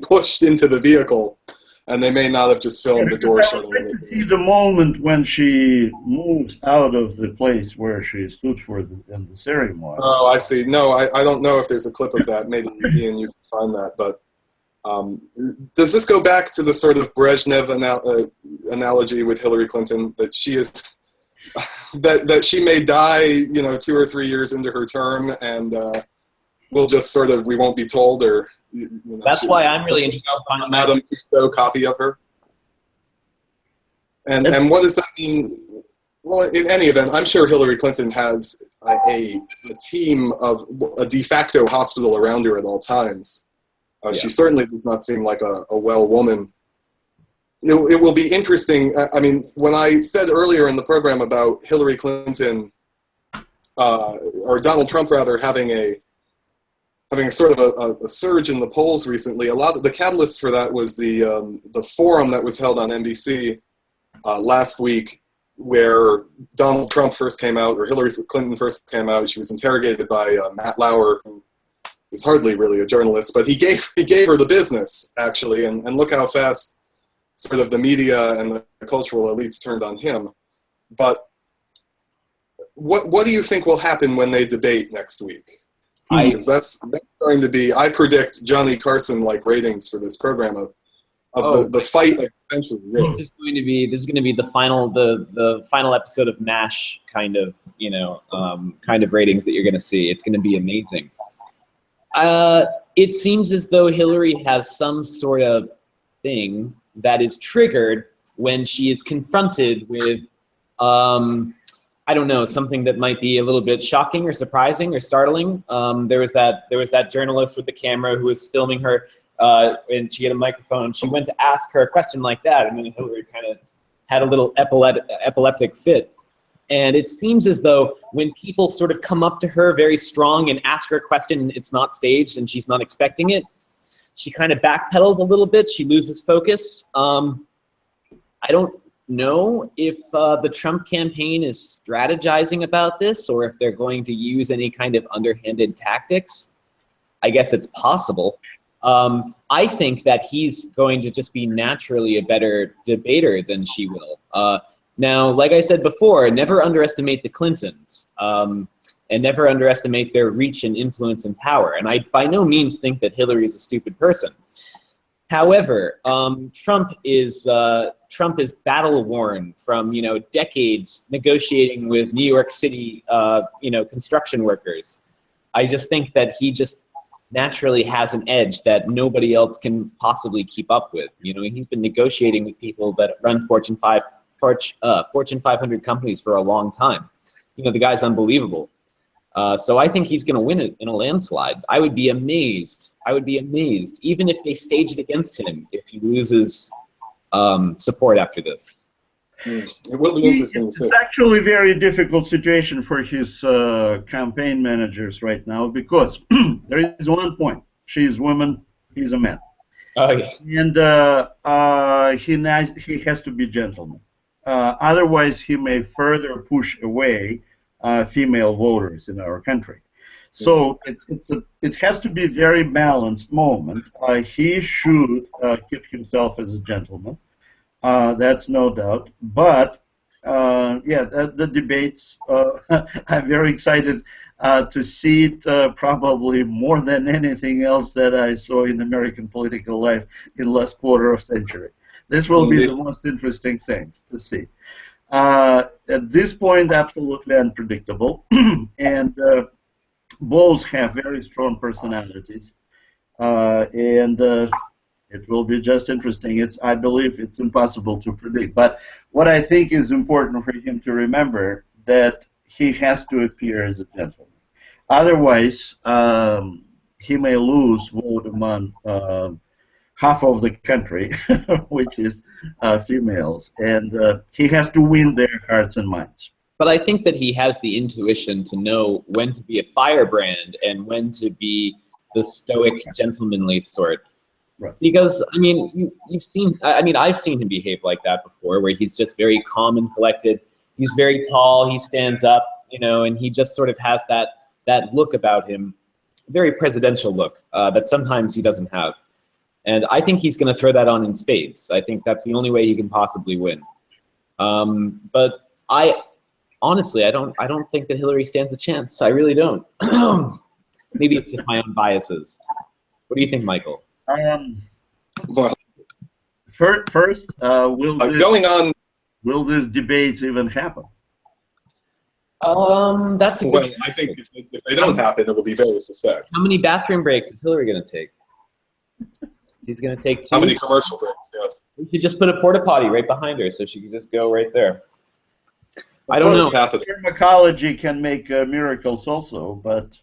pushed into the vehicle, and they may not have just filmed the door shutting. I would like to see the moment when she moves out of the place where she stood for in the ceremony. Oh, I see. No, I don't know if there's a clip of that. Maybe Ian, you can find that. But does this go back to the sort of Brezhnev analogy with Hillary Clinton, that she is that she may die, 2 or 3 years into her term, and we'll just we won't be told, or that's why I'm really interested in finding out. Madame Cousteau copy of her. And what does that mean? Well, in any event, I'm sure Hillary Clinton has a team of a de facto hospital around her at all times. She certainly does not seem like a well woman. It will be interesting. When I said earlier in the program about Hillary Clinton or Donald Trump rather, having a sort of a surge in the polls recently. A lot of the catalyst for that was the forum that was held on NBC last week, where Donald Trump first came out, or Hillary Clinton first came out. She was interrogated by Matt Lauer, who was hardly really a journalist, but he gave her the business, actually, and look how fast sort of the media and the cultural elites turned on him. But what do you think will happen when they debate next week? Because that's going to be, I predict, Johnny Carson-like ratings for this program of the fight that eventually wins. This is going to be the final episode of MASH kind of ratings that you're going to see. It's going to be amazing. It seems as though Hillary has some sort of thing that is triggered when she is confronted with, I don't know, something that might be a little bit shocking or surprising or startling. There was that journalist with the camera who was filming her, and she had a microphone. She went to ask her a question like that, and then Hillary kind of had a little epileptic fit. And it seems as though when people sort of come up to her very strong and ask her a question, it's not staged and she's not expecting it, she kind of backpedals a little bit. She loses focus. I don't know if the Trump campaign is strategizing about this or if they're going to use any kind of underhanded tactics. I guess it's possible. I think that he's going to just be naturally a better debater than she will. Now, like I said before, never underestimate the Clintons, and never underestimate their reach and influence and power. And I by no means think that Hillary is a stupid person. However, Trump is battle-worn from decades negotiating with New York City construction workers. I just think that he just naturally has an edge that nobody else can possibly keep up with. He's been negotiating with people that run Fortune 500 companies for a long time. The guy's unbelievable. So I think he's going to win it in a landslide. I would be amazed. Even if they stage it against him, if he loses support after this. It will be interesting to see. It's actually a very difficult situation for his campaign managers right now because there is one point. She's a woman, he's a man. Oh, yeah. And he has to be a gentleman. Otherwise, he may further push away female voters in our country. So it has to be a very balanced moment. He should keep himself as a gentleman. That's no doubt. But, the debates, I'm very excited to see it probably more than anything else that I saw in American political life in the last quarter of century. This will be the most interesting things to see. At this point, absolutely unpredictable. And both have very strong personalities. And it will be just interesting. I believe it's impossible to predict. But what I think is important for him to remember that he has to appear as a gentleman. Otherwise, he may lose vote among half of the country, which is females. And he has to win their hearts and minds. But I think that he has the intuition to know when to be a firebrand and when to be the stoic, gentlemanly sort. Right. Because, I've seen him behave like that before, where he's just very calm and collected. He's very tall, he stands up, and he just sort of has that look about him, very presidential look, that sometimes he doesn't have. And I think he's going to throw that on in spades. I think that's the only way he can possibly win. But honestly, I don't think that Hillary stands a chance. I really don't. Maybe it's just my own biases. What do you think, Michael? Well, first, will this debate even happen? That's a good question. I think if they don't happen, it will be very suspect. How many bathroom breaks is Hillary going to take? He's going to take 2. How many commercial breaks? Yes. We could just put a porta potty right behind her, so she could just go right there. I don't know. Pharmacology can make miracles also, but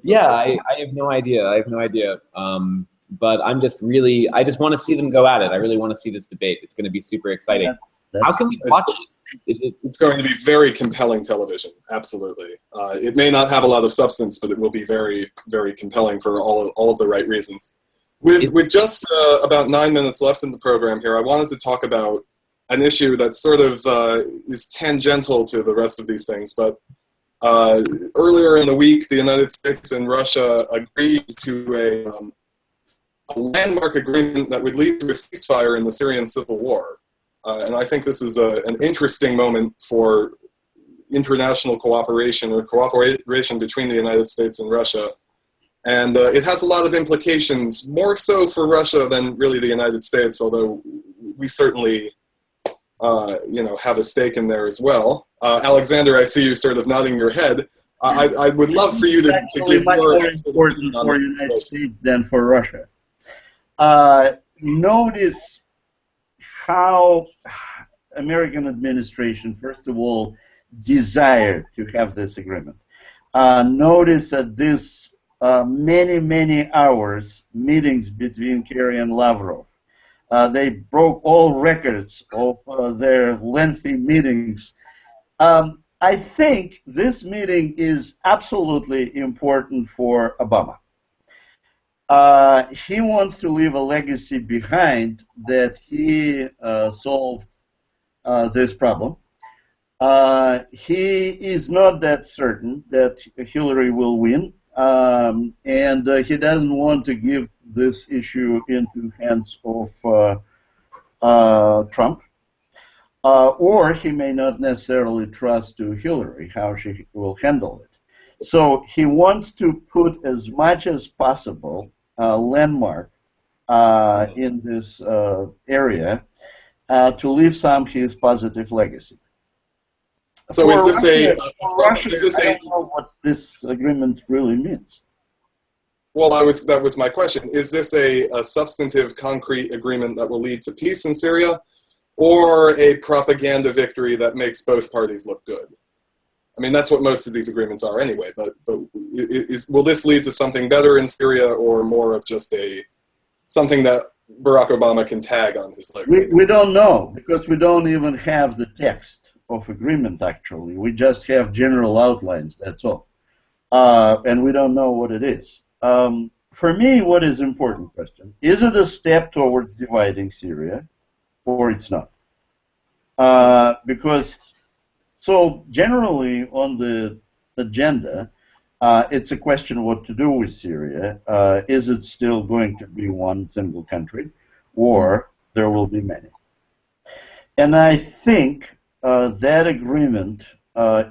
yeah, I have no idea. But I just want to see them go at it. I really want to see this debate. It's going to be super exciting. How can we watch it? It's going to be very compelling television, absolutely. It may not have a lot of substance, but it will be very, very compelling for all of the right reasons. With just about 9 minutes left in the program here, I wanted to talk about an issue that sort of is tangential to the rest of these things. But earlier in the week, the United States and Russia agreed to a landmark agreement that would lead to a ceasefire in the Syrian civil war. And I think this is an interesting moment for international cooperation or cooperation between the United States and Russia. And it has a lot of implications, more so for Russia than really the United States, although we certainly have a stake in there as well. Alexander, I see you sort of nodding your head. I would love for you to give more important for the United States than for Russia. Notice how American administration, first of all, desired to have this agreement. Notice that this many hours meetings between Kerry and Lavrov. They broke all records of their lengthy meetings. I think this meeting is absolutely important for Obama. He wants to leave a legacy behind that he solved this problem. He is not that certain that Hillary will win, and he doesn't want to give this issue into hands of Trump, or he may not necessarily trust to Hillary how she will handle it. So he wants to put as much as possible landmark in this area to leave some his positive legacy. So for is this Russia, I don't know what this agreement really means. Well, that was my question. Is this a substantive, concrete agreement that will lead to peace in Syria, or a propaganda victory that makes both parties look good? I mean, that's what most of these agreements are anyway, but will this lead to something better in Syria, or more of just something that Barack Obama can tag on his legacy? We don't know, because we don't even have the text of agreement, actually. We just have general outlines, that's all. And we don't know what it is. For me, what is important question? Is it a step towards dividing Syria, or it's not? So generally on the agenda, it's a question what to do with Syria. Is it still going to be one single country, or there will be many? And I think that agreement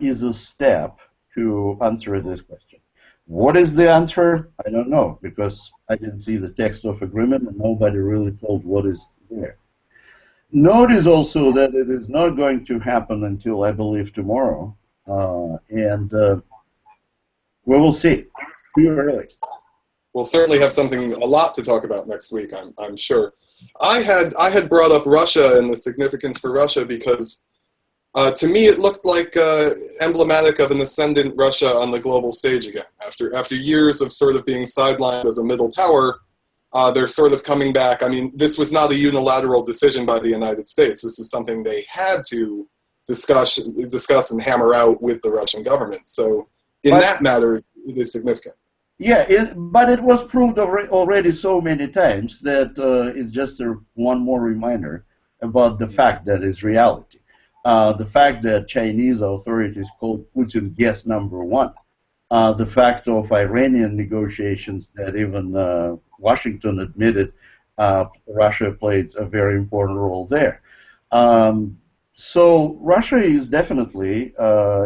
is a step to answer this question. What is the answer? I don't know, because I didn't see the text of agreement and nobody really told what is there. Notice also that it is not going to happen until, I believe, tomorrow, and we will see. See you early. We'll certainly have a lot to talk about next week, I'm sure. I had brought up Russia and the significance for Russia because to me it looked like emblematic of an ascendant Russia on the global stage again. After years of sort of being sidelined as a middle power, they're sort of coming back. I mean, this was not a unilateral decision by the United States. This is something they had to discuss and hammer out with the Russian government. So in that matter, it is significant. Yeah, but it was proved already so many times that it's just one more reminder about the fact that it's reality. The fact that Chinese authorities called Putin guest number one. The fact of Iranian negotiations that even Washington admitted Russia played a very important role there. So Russia is definitely,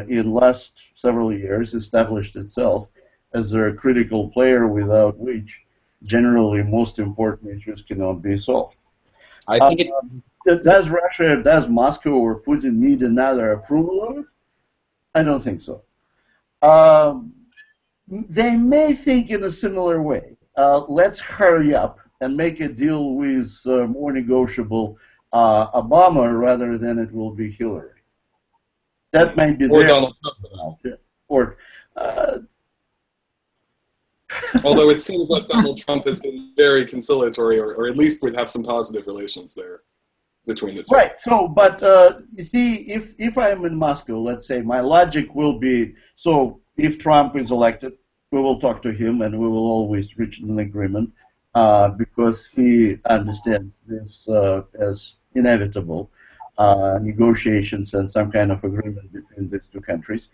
in last several years, established itself as a critical player without which generally most important issues cannot be solved. I think does Moscow or Putin need another approval of it? I don't think so. They may think in a similar way. Let's hurry up and make a deal with more negotiable Obama rather than it will be Hillary. That might be or Donald Trump. Or although it seems like Donald Trump has been very conciliatory, or at least would have some positive relations there. between the two. Right. So, but you see, if I'm in Moscow, let's say, my logic will be, so if Trump is elected, we will talk to him and we will always reach an agreement because he understands this as inevitable negotiations and some kind of agreement between these two countries.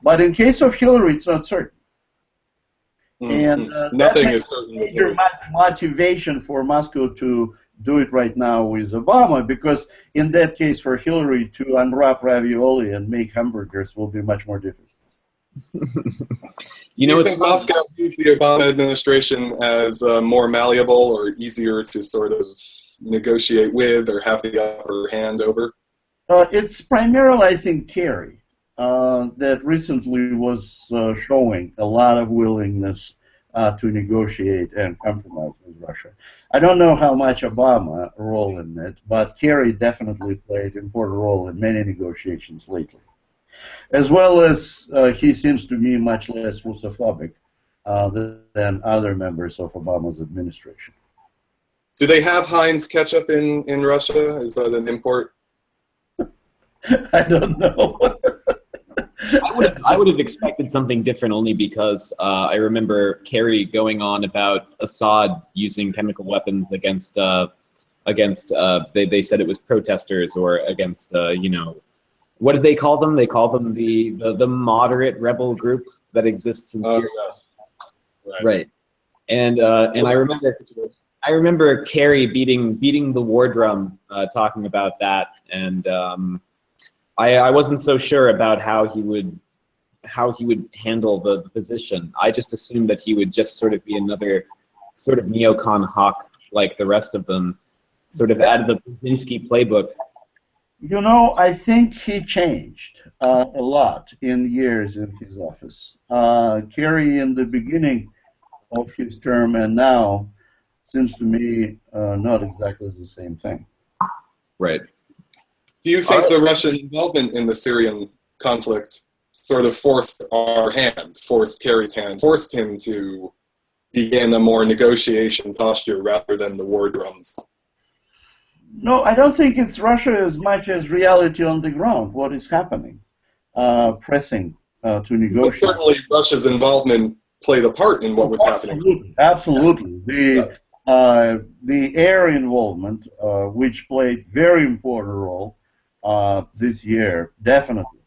But in case of Hillary, it's not certain. And nothing is certain. Major motivation for Moscow to do it right now with Obama, because in that case, for Hillary to unwrap ravioli and make hamburgers will be much more difficult. Do you think Moscow views the Obama administration as more malleable or easier to sort of negotiate with or have the upper hand over? It's primarily, I think, Kerry that recently was showing a lot of willingness to negotiate and compromise with Russia. I don't know how much Obama role in it, but Kerry definitely played an important role in many negotiations lately. As well as he seems to me much less Russophobic than other members of Obama's administration. Do they have Heinz ketchup in Russia? Is that an import? I don't know. I would have expected something different only because I remember Kerry going on about Assad using chemical weapons against they said it was protesters or against what did they call them? They called them the moderate rebel group that exists in Syria. Right. And I remember Kerry beating the war drum talking about that, and I wasn't so sure about how he would handle the position. I just assumed that he would just sort of be another sort of neocon hawk like the rest of them, sort of add the Brzezinski playbook. I think he changed a lot in years in his office. Kerry in the beginning of his term and now seems to me not exactly the same thing. Right. Do you think the Russian involvement in the Syrian conflict sort of forced Kerry's hand, forced him to begin a more negotiation posture rather than the war drums? No, I don't think it's Russia as much as reality on the ground, what is happening, pressing to negotiate. But certainly Russia's involvement played a part in what was happening. Absolutely. Yes. The air involvement, which played very important role this year, definitely.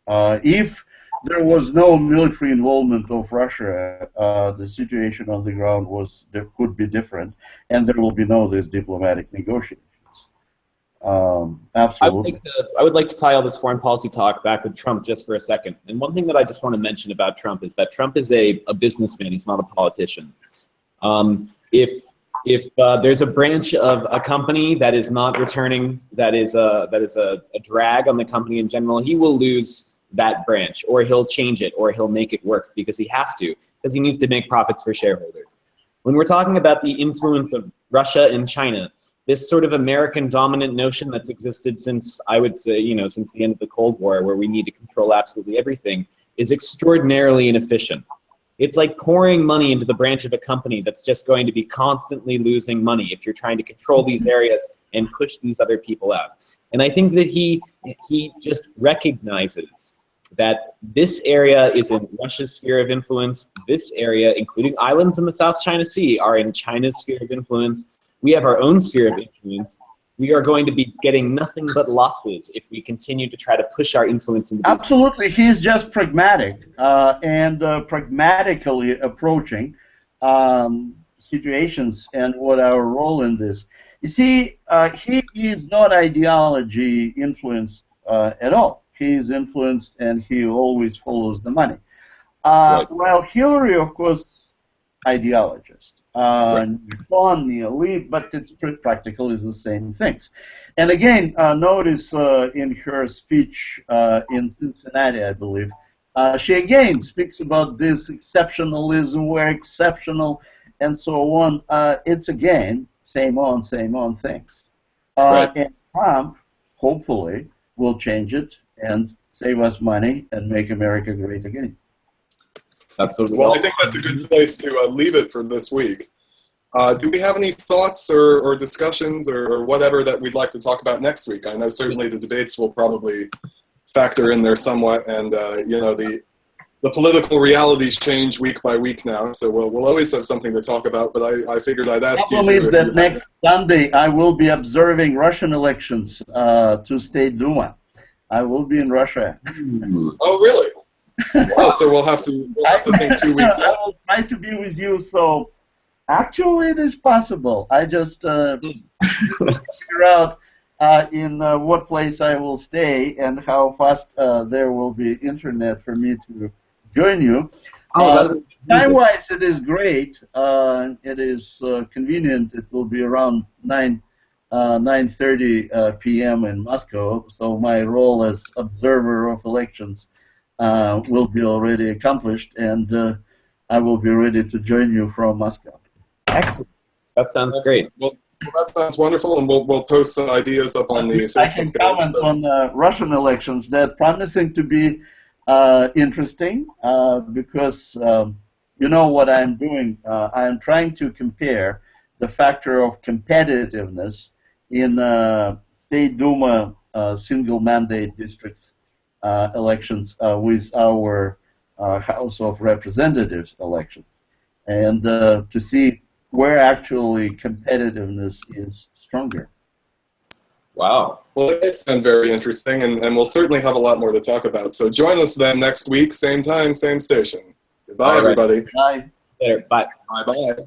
If there was no military involvement of Russia, the situation on the ground could be different, and there will be no this diplomatic negotiations. Absolutely. I would like to tie all this foreign policy talk back with Trump just for a second. And one thing that I just want to mention about Trump is that Trump is a businessman. He's not a politician. If there's a branch of a company that is not returning, that is a drag on the company in general, he will lose that branch, or he'll change it, or he'll make it work because he has to, because he needs to make profits for shareholders. When we're talking about the influence of Russia and China, this sort of American dominant notion that's existed since, I would say, since the end of the Cold War, where we need to control absolutely everything, is extraordinarily inefficient. It's like pouring money into the branch of a company that's just going to be constantly losing money if you're trying to control these areas and push these other people out. And I think that he just recognizes that this area is in Russia's sphere of influence. This area, including islands in the South China Sea, are in China's sphere of influence. We have our own sphere of influence. We are going to be getting nothing but losses if we continue to try to push our influence into these. Absolutely. He's just pragmatic and pragmatically approaching situations and what our role in this. You see, he is not ideology influenced at all. He is influenced and he always follows the money. Right. While Hillary, of course, ideologist. Right. On the elite, but it's practically the same things. And again, notice in her speech in Cincinnati, I believe, she again speaks about this exceptionalism, we're exceptional, and so on. It's again, same on things. Right. And Trump, hopefully, will change it and save us money and make America great again. Absolutely. Well, I think that's a good place to leave it for this week. Do we have any thoughts or discussions or whatever that we'd like to talk about next week? I know certainly the debates will probably factor in there somewhat, and you know, the political realities change week by week now, so we'll always have something to talk about. But I figured I'd ask you. I believe that next Sunday I will be observing Russian elections to State Duma. I will be in Russia. Oh, really? Well, so we'll have to think 2 weeks out. I will try to be with you. So actually, it is possible. I just figure out in what place I will stay and how fast there will be internet for me to join you. Time-wise, it is great. It is convenient. It will be around 9:30 p.m. in Moscow. So my role as observer of elections will be already accomplished, and I will be ready to join you from Moscow. Excellent. That sounds great. Well, that sounds wonderful, and we'll post some ideas up on the Facebook page. I can comment on Russian elections. They're promising to be interesting because you know what I'm doing. I'm trying to compare the factor of competitiveness in State Duma single mandate districts elections with our House of Representatives election, and to see where actually competitiveness is stronger. Wow. Well, it's been very interesting, and we'll certainly have a lot more to talk about. So join us then next week, same time, same station. Goodbye, everybody. Bye. Later. Bye. Bye-bye.